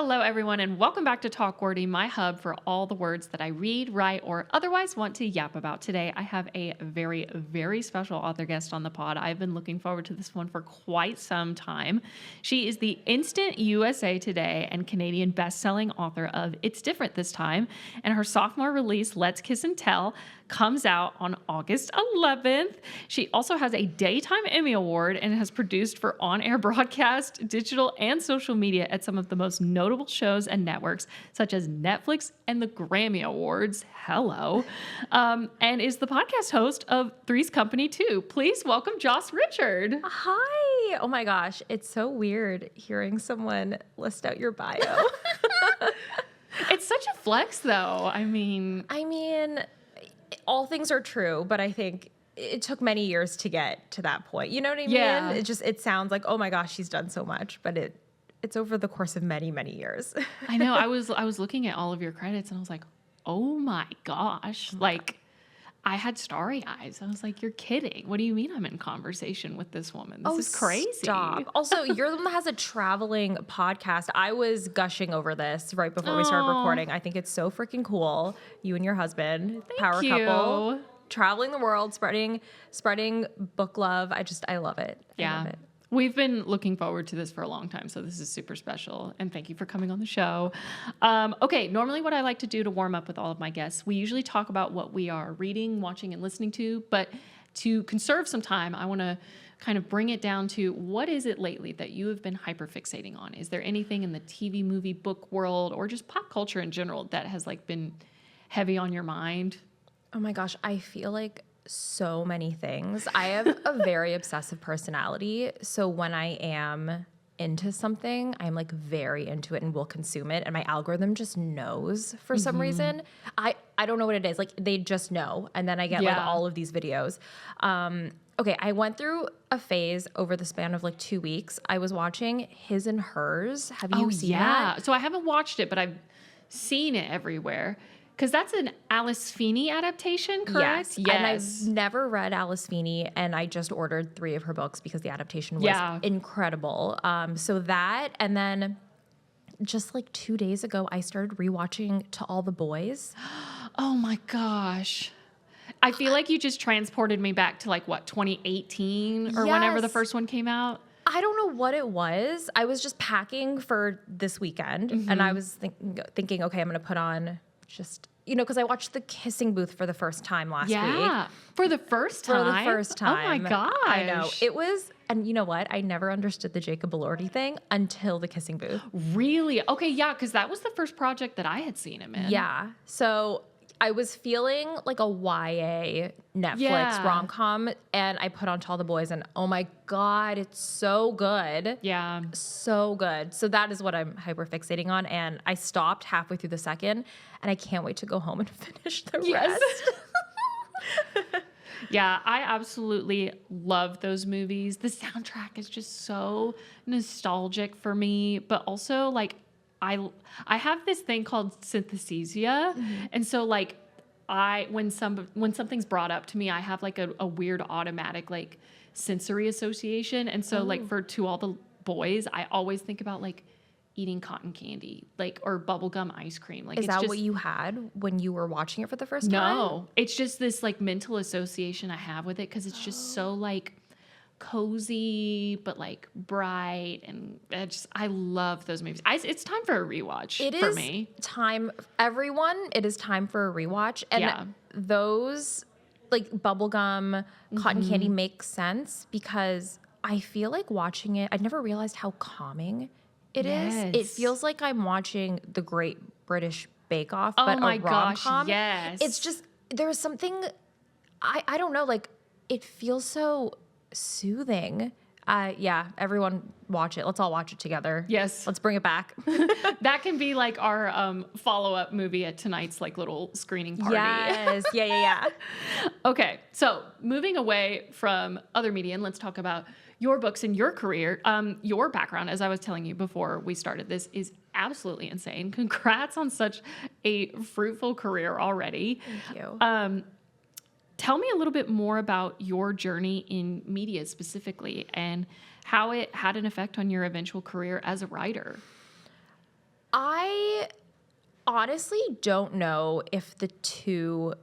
Hello, everyone, and welcome back to Talk Wordy, my hub for all the words that I read, write, or otherwise want to yap about. Today, I have a very, very special author guest on the pod. I've been looking forward to this one for quite some time. She is the instant USA Today and Canadian bestselling author of It's Different This Time, and her sophomore release, Let's Kiss and Tell, comes out on August 11th. She also has a Daytime Emmy Award and has produced for on-air broadcast, digital, and social media at some of the most notable shows and networks, such as Netflix and the Grammy Awards. Hello. And is the podcast host of Three's Company too. Please welcome Joss Richard. Hi. Oh my gosh. It's so weird hearing someone list out your bio. It's such a flex, though. I mean, all things are true, but I think it took many years to get to that point. You know what I mean? Yeah. It sounds like, oh my gosh, she's done so much, but it's over the course of many, many years. I know. I was looking at all of your credits and I was like, oh my gosh. Like, I had starry eyes. I was like, you're kidding. What do you mean I'm in conversation with this woman? This is crazy. Stop. Also, you're the one that has a traveling podcast. I was gushing over this right before we started recording. I think it's so freaking cool. You and your husband, power couple, traveling the world, spreading book love. I love it. I love it. We've been looking forward to this for a long time, so this is super special, and thank you for coming on the show. Okay, normally what I like to do to warm up with all of my guests, we usually talk about what we are reading, watching, and listening to, but to conserve some time, I want to kind of bring it down to what is it lately that you have been hyperfixating on? Is there anything in the TV, movie, book world, or just pop culture in general that has like been heavy on your mind? Oh my gosh, I feel like so many things. I have a very obsessive personality. So when I am into something, I'm like very into it and will consume it. And my algorithm just knows for some reason. I don't know what it is. Like they just know. And then I get like all of these videos. Okay, I went through a phase over the span of like 2 weeks. I was watching His and Hers. Have you seen that? So I haven't watched it, but I've seen it everywhere. Because that's an Alice Feeney adaptation, correct? Yes. And I've never read Alice Feeney, and I just ordered 3 of her books because the adaptation was incredible. So that, and then just like 2 days ago, I started rewatching To All the Boys. Oh my gosh. I feel like you just transported me back to like, what, 2018 or whenever the first one came out? I don't know what it was. I was just packing for this weekend, and I was thinking, okay, I'm going to put on just, because I watched The Kissing Booth for the first time last week. Yeah, for the first time? For the first time. Oh my gosh. I know. It was, and you know what? I never understood the Jacob Elordi thing until The Kissing Booth. Really? Okay, yeah, because that was the first project that I had seen him in. Yeah. So I was feeling like a YA Netflix rom-com, and I put on To All the Boys, and oh my God, it's so good. Yeah. So good. So that is what I'm hyper-fixating on, and I stopped halfway through the second, and I can't wait to go home and finish the rest. Yeah, I absolutely love those movies. The soundtrack is just so nostalgic for me, but also like I have this thing called synesthesia, and so like when something's brought up to me, I have like a weird automatic like sensory association, and so like for To All the Boys, I always think about like eating cotton candy, like, or bubblegum ice cream. Like, is that what you had when you were watching it for the first time? No, it's just this like mental association I have with it because it's just so like cozy but like bright, and I love those movies. It's time for a rewatch. It for is me. Time, everyone. It is time for a rewatch, and those like bubblegum cotton candy make sense because I feel like watching it. I never realized how calming it is. It feels like I'm watching The Great British Bake Off, but a rom-com. Gosh, yes. It's just there's something I don't know. Like it feels so soothing. Everyone watch it. Let's all watch it together. Yes. Let's bring it back. That can be like our follow-up movie at tonight's like little screening party. Yes. Yeah. Okay. So moving away from other media, and let's talk about your books and your career. Your background, as I was telling you before we started this, is absolutely insane. Congrats on such a fruitful career already. Thank you. Tell me a little bit more about your journey in media specifically and how it had an effect on your eventual career as a writer. I honestly don't know if the two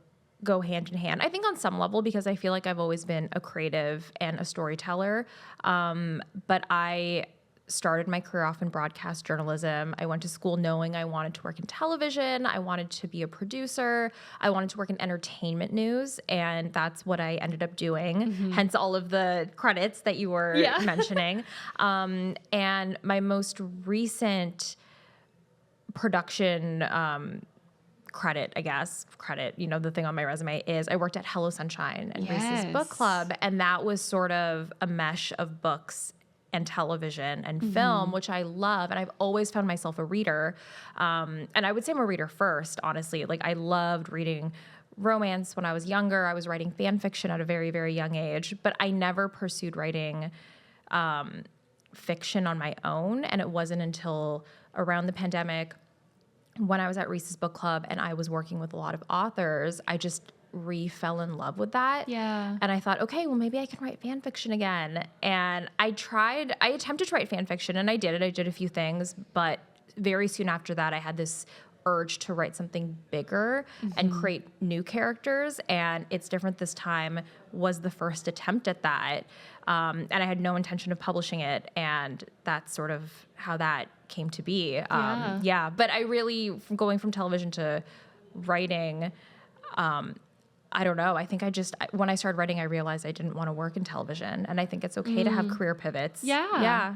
go hand in hand. I think on some level, because I feel like I've always been a creative and a storyteller. But I started my career off in broadcast journalism. I went to school knowing I wanted to work in television. I wanted to be a producer. I wanted to work in entertainment news. And that's what I ended up doing. Hence all of the credits that you were mentioning. And my most recent production credit, the thing on my resume is I worked at Hello Sunshine and Reese's Book Club. And that was sort of a mesh of books and television and film, which I love. And I've always found myself a reader. And I would say I'm a reader first, honestly. Like I loved reading romance when I was younger. I was writing fan fiction at a very, very young age, but I never pursued writing fiction on my own. And it wasn't until around the pandemic when I was at Reese's Book Club and I was working with a lot of authors, I just fell in love with that. Yeah. And I thought, okay, well, maybe I can write fan fiction again. And I attempted to write fan fiction and I did it. I did a few things, but very soon after that, I had this urge to write something bigger and create new characters. And It's Different This Time was the first attempt at that. And I had no intention of publishing it. And that's sort of how that came to be. But I really, going from television to writing, I don't know. I think when I started writing, I realized I didn't want to work in television. And I think it's okay to have career pivots. Yeah.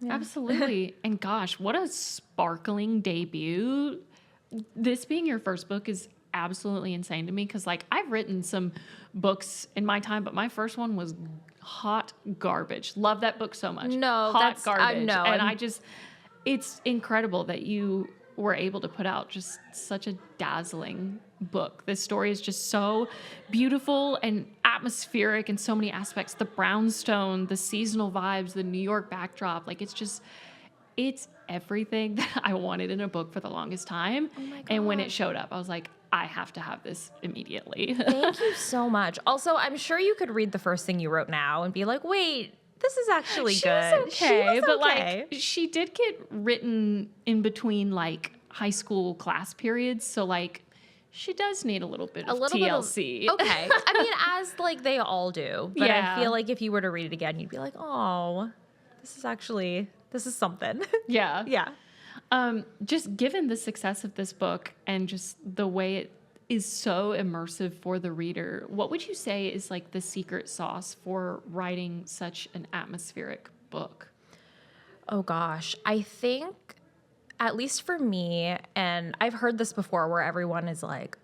Absolutely. And gosh, what a sparkling debut. This being your first book is absolutely insane to me because, like, I've written some books in my time, but my first one was hot garbage. Love that book so much. No, hot garbage. no. And it's incredible that you were able to put out just such a dazzling book. This story is just so beautiful and atmospheric in so many aspects. The brownstone, the seasonal vibes, the New York backdrop, like it's everything that I wanted in a book for the longest time. Oh my God. And when it showed up, I was like, I have to have this immediately. Thank you so much. Also, I'm sure you could read the first thing you wrote now and be like, wait, this is actually good. Okay, but like she did get written in between like high school class periods, so like she does need a little bit of TLC. Okay. I mean, as like they all do. But I feel like if you were to read it again, you'd be like, oh, this is something. Yeah. Yeah. Just given the success of this book and just the way it is so immersive for the reader, what would you say is like the secret sauce for writing such an atmospheric book? Oh gosh. I think, at least for me, and I've heard this before where everyone is like,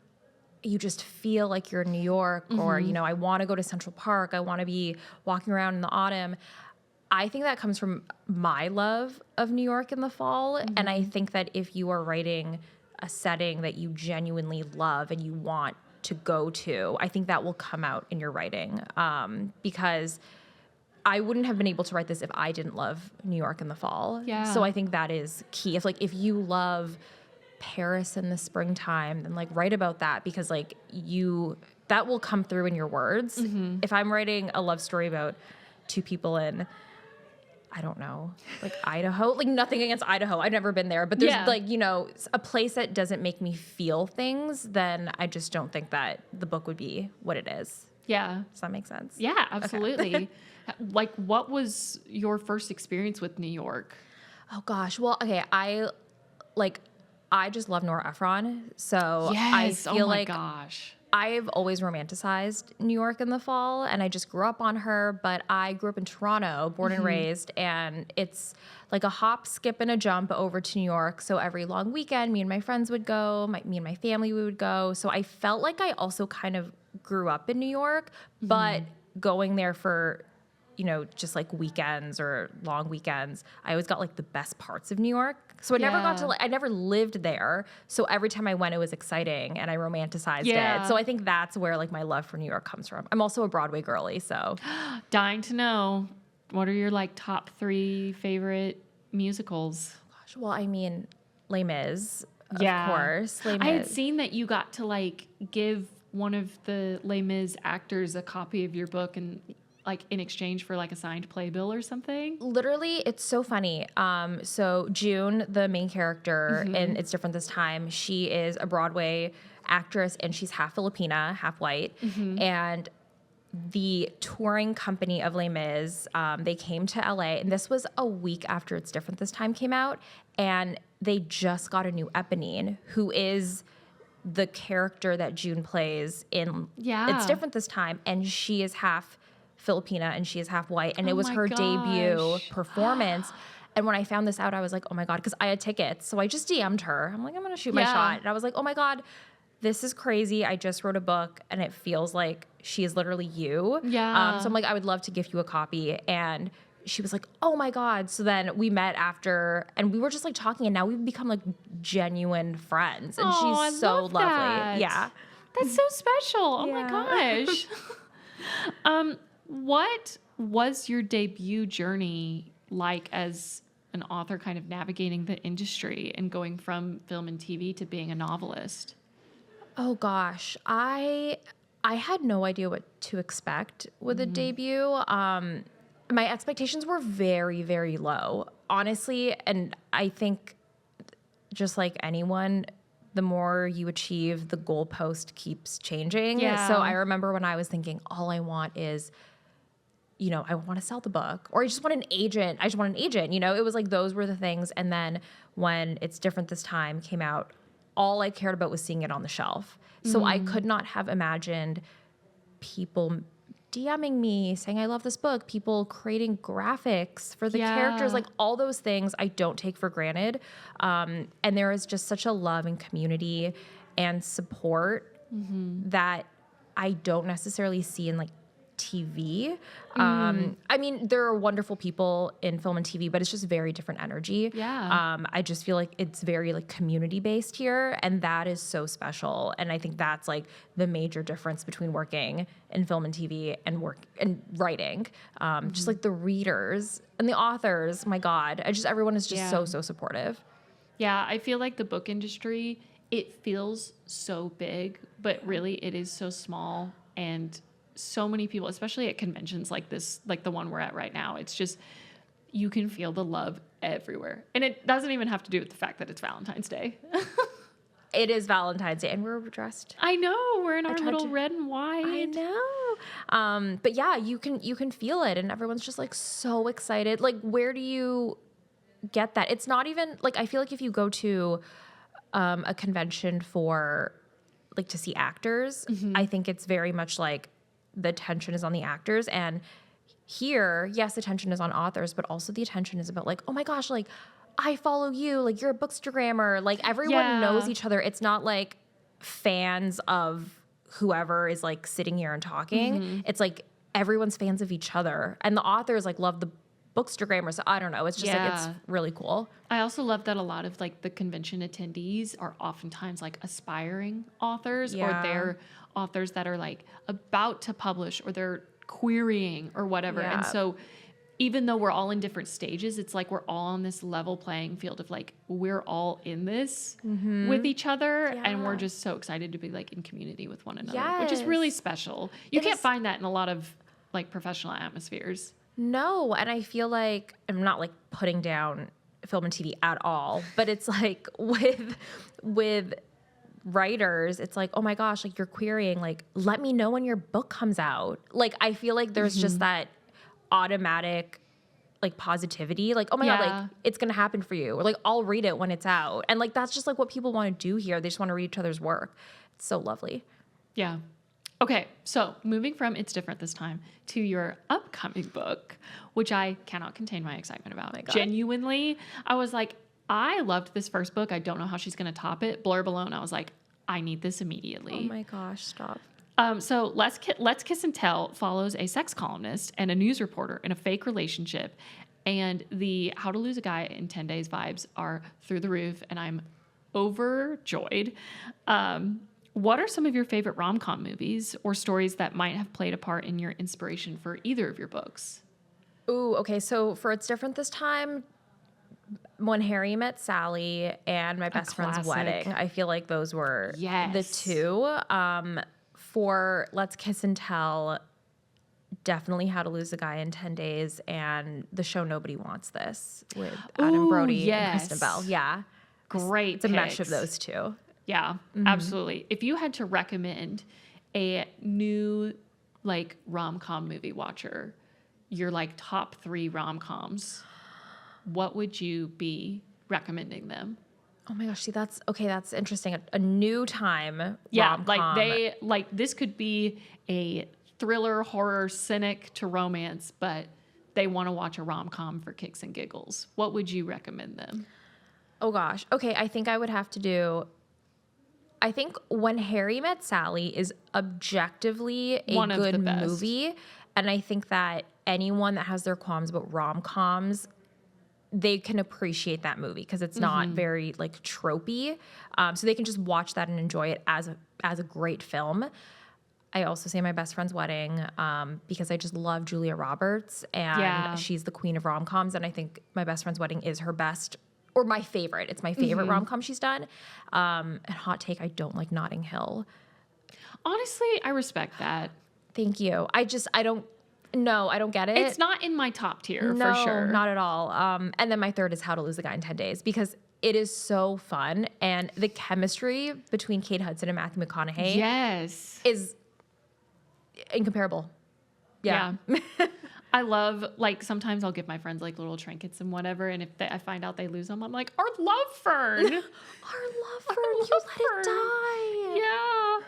you just feel like you're in New York or, I want to go to Central Park. I want to be walking around in the autumn. I think that comes from my love of New York in the fall. And I think that if you are writing a setting that you genuinely love and you want to go to, I think that will come out in your writing. Because I wouldn't have been able to write this if I didn't love New York in the fall. Yeah. So I think that is key. If you love Paris in the springtime, then like write about that because like that will come through in your words. If I'm writing a love story about two people in, I don't know, like Idaho, like nothing against Idaho. I've never been there, but there's a place that doesn't make me feel things, then I just don't think that the book would be what it is. Yeah. Does that make sense? Yeah, absolutely. Okay. Like, what was your first experience with New York? Oh gosh. Well, okay. I just love Nora Ephron. So yes. I feel oh my gosh. I've always romanticized New York in the fall, and I just grew up on her, but I grew up in Toronto, born and raised, and it's like a hop, skip, and a jump over to New York. So every long weekend, me and my friends would go, me and my family we would go. So I felt like I also kind of grew up in New York, but going there for, just like weekends or long weekends, I always got like the best parts of New York. So I never I never lived there. So every time I went, it was exciting and I romanticized it. So I think that's where like my love for New York comes from. I'm also a Broadway girly, so. Dying to know, what are your like top 3 favorite musicals? Gosh, well, I mean, Les Mis, of course. Les Mis. I had seen that you got to like give one of the Les Mis actors a copy of your book and like in exchange for like a signed playbill or something? Literally, it's so funny. So June, the main character, and it's different this time. She is a Broadway actress, and she's half Filipina, half white. And the touring company of Les Mis, they came to LA, and this was a week after It's Different This Time came out, and they just got a new Eponine, who is the character that June plays in Yeah. It's Different This Time, and she is half Filipina and she is half white, and Oh it was my her debut gosh. performance. And when I found this out, I was like, oh my God, because I had tickets. So I just DM'd her. I'm like, I'm going to shoot my Yeah. shot. And I was like, oh my God, this is crazy. I just wrote a book and it feels like she is literally you. Yeah. So I'm like, I would love to give you a copy. And she was like, oh my God. So then we met after and we were just like talking, and now we've become like genuine friends. And Oh, I she's so love lovely. that. Yeah. That's so special. Oh my Yeah. gosh. What was your debut journey like as an author, kind of navigating the industry and going from film and TV to being a novelist? Oh gosh, I had no idea what to expect with a debut. My expectations were very, very low, honestly, and I think just like anyone, the more you achieve, the goalpost keeps changing. Yeah. So I remember when I was thinking, all I want is, I want to sell the book, or I just want an agent. I just want an agent. It was like those were the things. And then when It's Different This Time came out, all I cared about was seeing it on the shelf. So I could not have imagined people DMing me saying, I love this book, people creating graphics for the characters, Yeah. like all those things I don't take for granted. And there is just such a love and community and support that I don't necessarily see in like TV. I mean, there are wonderful people in film and TV, but it's just very different energy. Yeah. I just feel like it's very like community based here, and that is so special. And I think that's like the major difference between working in film and TV and work and writing. Just like the readers and the authors. My God, everyone is just Yeah. so supportive. Yeah, I feel like the book industry, it feels so big, but really it is so small, and so many people, especially at conventions like this, like the one we're at right now, it's just, you can feel the love everywhere. And it doesn't even have to do with the fact that it's Valentine's Day. It is Valentine's Day, and we're dressed. I know, we're in our tried little to- red and white. I know. But yeah, you can feel it, and everyone's just like so excited. Like, where do you get that? It's not even like, I feel like if you go to a convention for like to see actors, I think it's very much like the attention is on the actors, and here, yes, attention is on authors, but also the attention is about like, oh my gosh, like I follow you, like you're a bookstagrammer, like everyone Yeah. knows each other. It's not like fans of whoever is like sitting here and talking. It's like everyone's fans of each other, and the authors like love the bookstagrammers. So I don't know. It's just like it's Yeah. really cool. I also love that a lot of like the convention attendees are oftentimes like aspiring authors, or Yeah. they're authors that are like about to publish, or they're querying or whatever. Yeah. And so even though we're all in different stages, it's like we're all on this level playing field of like, we're all in this with each other. And we're Yeah. just so excited to be like in community with one another, which is really Yes. special. You It can't is- find that in a lot of like professional atmospheres. No, and I feel like I'm not like putting down film and TV at all, but it's like with writers, it's like, oh my gosh, like you're querying, like let me know when your book comes out. Like I feel like there's just that automatic like positivity, like oh my God, Yeah. like it's gonna happen for you, or like I'll read it when it's out, and like that's just like what people want to do here. They just want to read each other's work. It's so lovely. Yeah. Okay, so moving from It's Different This Time to your upcoming book, which I cannot contain my excitement about. my God. Genuinely, I was like, I loved this first book. I don't know how she's going to top it. Blurb alone, I was like, I need this Oh immediately. my gosh, stop. So Let's Kiss and Tell follows a sex columnist and a news reporter in a fake relationship. And the How to Lose a Guy in 10 Days vibes are through the roof, and I'm overjoyed. What are some of your favorite rom-com movies or stories that might have played a part in your inspiration for either of your books? Ooh, okay. So for It's Different This Time, When Harry Met Sally and My Best Friend's classic. Wedding, I feel like those were the Yes. two. For Let's Kiss and Tell, definitely How to Lose a Guy in 10 Days and the show Nobody Wants This with Adam Ooh, Brody and Kristen Bell. yes. Yeah. Great It's a mesh of picks. those two. Yeah, absolutely. If you had to recommend a new like rom-com movie watcher, your like top 3 rom-coms, what would you be recommending them? Oh my gosh, see that's interesting. A new time Yeah, rom-com. like this could be a thriller, horror, cynic to romance, but they want to watch a rom-com for kicks and giggles. What would you recommend them? Oh gosh. Okay, I think I would have to do I think When Harry Met Sally is objectively a One of the good best. movie. And I think that anyone that has their qualms about rom-coms, they can appreciate that movie because it's not very like tropey. So they can just watch that and enjoy it as a great film. I also say My Best Friend's Wedding because I just love Julia Roberts and Yeah. she's the queen of rom-coms. And I think My Best Friend's Wedding is her best or my favorite. It's my favorite rom-com she's done. And hot take, I don't like Notting Hill. Honestly, I respect that. Thank you. I don't get it. It's not in my top tier No, for sure. not at all. And then my third is How to Lose a Guy in 10 Days because it is so fun and the chemistry between Kate Hudson and Matthew McConaughey Yes. is incomparable. Yeah. I love, like, sometimes I'll give my friends, like, little trinkets and whatever, and if I find out they lose them, I'm like, our love fern. Our love for you let it die.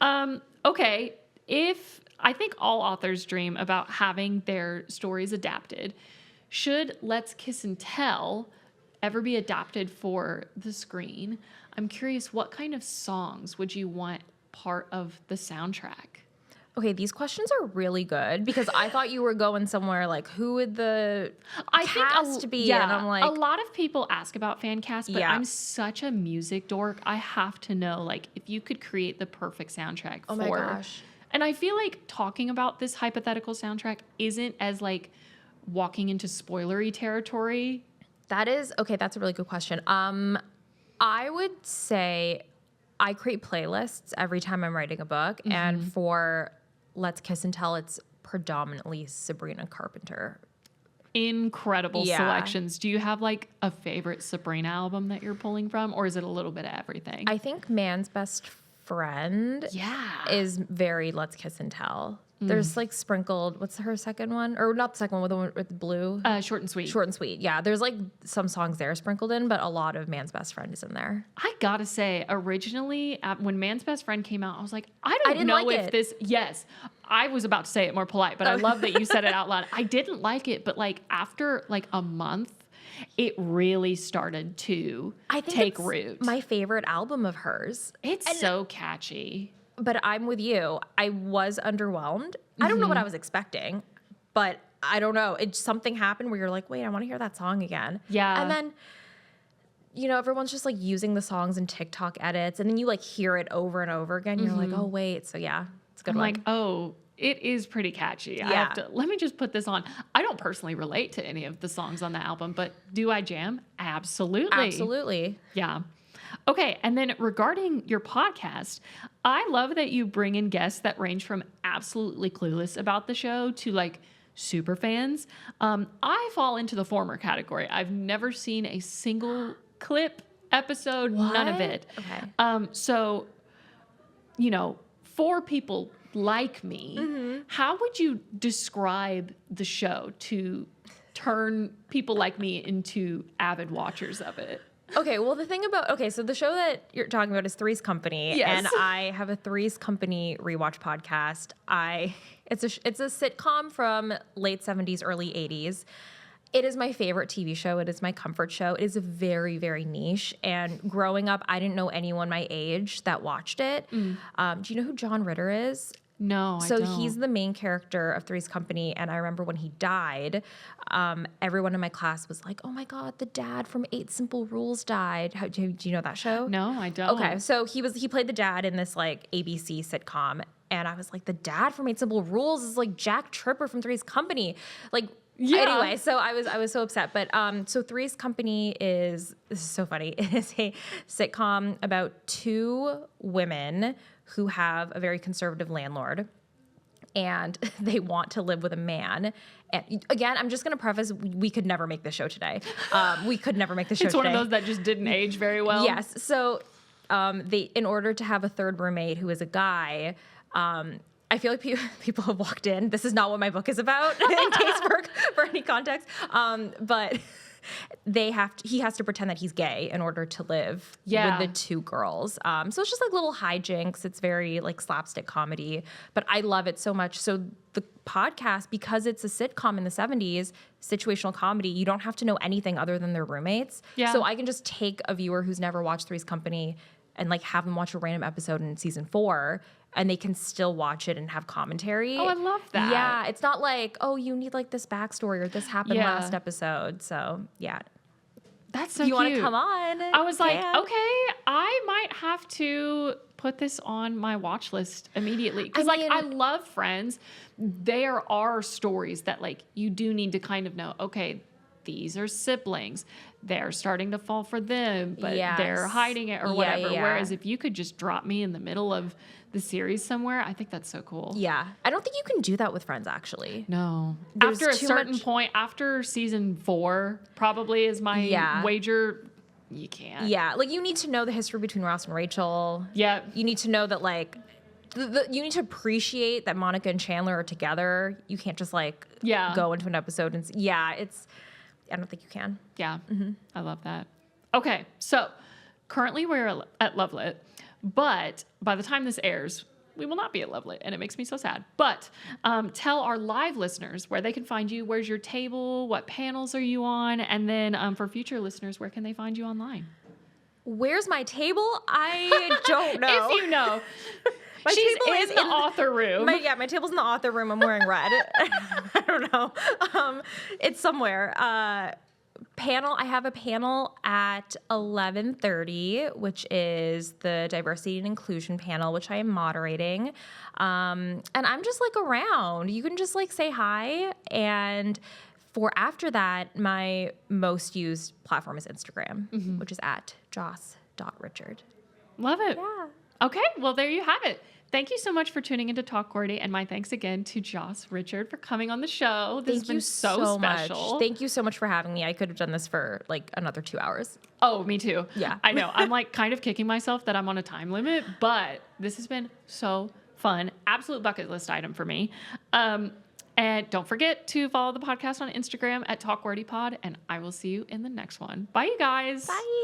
Yeah. Okay. I think all authors dream about having their stories adapted. Should Let's Kiss and Tell ever be adapted for the screen, I'm curious, what kind of songs would you want part of the soundtrack? Okay, these questions are really good because I thought you were going somewhere like who would the cast be? Yeah, And I'm like, a lot of people ask about fan cast, but Yeah. I'm such a music dork. I have to know, like, if you could create the perfect soundtrack oh my gosh. And I feel like talking about this hypothetical soundtrack isn't as like walking into spoilery territory. That's a really good question. I would say I create playlists every time I'm writing a book, and for Let's Kiss and Tell, it's predominantly Sabrina Carpenter. Incredible Yeah. selections. Do you have like a favorite Sabrina album that you're pulling from, or is it a little bit of everything? I think Man's Best Friend Yeah. is very Let's Kiss and Tell. There's like sprinkled, what's her second one? Or not the second one, with the one with the blue? Short and sweet. Short and Sweet. Yeah, there's like some songs there sprinkled in, but a lot of Man's Best Friend is in there. I gotta say, originally, when Man's Best Friend came out, I was like, I don't didn't know like if it. this. Yes, I was about to say it more polite, but I love that you said it out loud. I didn't like it, but like after like a month, it really started to I think take it's root. my favorite album of hers. It's so catchy. But I'm with you. I was underwhelmed. I don't know what I was expecting, but I don't know. Something happened where you're like, wait, I want to hear that song again. Yeah. And then, everyone's just like using the songs in TikTok edits, and then you like hear it over and over again. You're like, oh wait. So yeah, it's a good I'm one. like, oh, it is pretty catchy. I Yeah. have to, let me just put this on. I don't personally relate to any of the songs on the album, but do I jam? Absolutely. Absolutely. Yeah. Okay. And then regarding your podcast, I love that you bring in guests that range from absolutely clueless about the show to like super fans. I fall into the former category. I've never seen a single clip, episode, none of What? it. Okay. So, for people like me, how would you describe the show to turn people like me into avid watchers of it? Okay, well, so the show that you're talking about is Three's Company, Yes. and I have a Three's Company rewatch podcast. It's a sitcom from late 70s, early 80s. It is my favorite TV show. It is my comfort show. It is very, very niche. And growing up, I didn't know anyone my age that watched it. Do you know who John Ritter is? No, I So don't. he's the main character of Three's Company, and I remember when he died, everyone in my class was like, "Oh my God, the dad from 8 Simple Rules died." Do you know that show? No, I don't. Okay, so he played the dad in this like ABC sitcom, and I was like, the dad from 8 Simple Rules is like Jack Tripper from Three's Company, like. Yeah. Anyway, so I was so upset, but so Three's Company this is so funny. It is a sitcom about 2 women who have a very conservative landlord. and they want to live with a man. And again, I'm just going to preface, we could never make this show today. We could never make the show It's today. one of those that just didn't age very well. Yes. So in order to have a third roommate who is a guy, I feel like people have walked in. This is not what my book is about, in case for any context. But he has to pretend that he's gay in order to live with the two girls. So it's just like little hijinks. It's very like slapstick comedy, but I love it so much. So the podcast, because it's a sitcom in the 70s, situational comedy, you don't have to know anything other than their roommates. Yeah. So I can just take a viewer who's never watched Three's Company and like have them watch a random episode in season 4, and they can still watch it and have commentary. Oh, I love that. Yeah, it's not like, oh, you need like this backstory or this happened Yeah. last episode. So yeah, That's so if you cute. want to come on, I was like, can. okay, I might have to put this on my watch list immediately. Because, I mean- I love Friends. There are stories that, like, you do need to kind of know, okay, these are siblings. They're starting to fall for them, but they're Yes. hiding it or Yeah, whatever. yeah. Whereas if you could just drop me in the middle of the series somewhere, I think that's so cool. Yeah, I don't think you can do that with Friends, actually. No. There's After a too certain much- point, after season 4, probably is my wager, you can't. Yeah, like you need to know the history between Ross and Rachel. Yeah. You need to know that like, you need to appreciate that Monica and Chandler are together. You can't just like go into an episode and I don't think you can. Yeah, I love that. Okay, so currently we're at Lovelit, but by the time this airs, we will not be at Lovelit, and it makes me so sad. But tell our live listeners where they can find you. Where's your table? What panels are you on? And then for future listeners, where can they find you online? Where's my table? I don't know. If you know. My She's table in is the author room. My table's in the author room. I'm wearing red. I don't know. It's somewhere. I have a panel at 11:30, which is the diversity and inclusion panel, which I am moderating. And I'm just like around. You can just like say hi. And for after that, my most used platform is Instagram, which is at joss.richard. Love it. Yeah. Okay, well, there you have it. Thank you so much for tuning into Talk Gordy, and my thanks again to Joss Richard for coming on the show. This has been so special. Much. Thank you so much for having me. I could have done this for like another 2 hours. Oh, me too. Yeah. I know. I'm like kind of kicking myself that I'm on a time limit, but this has been so fun. Absolute bucket list item for me. And don't forget to follow the podcast on Instagram at Talk Gordy Pod, and I will see you in the next one. Bye, you guys. Bye.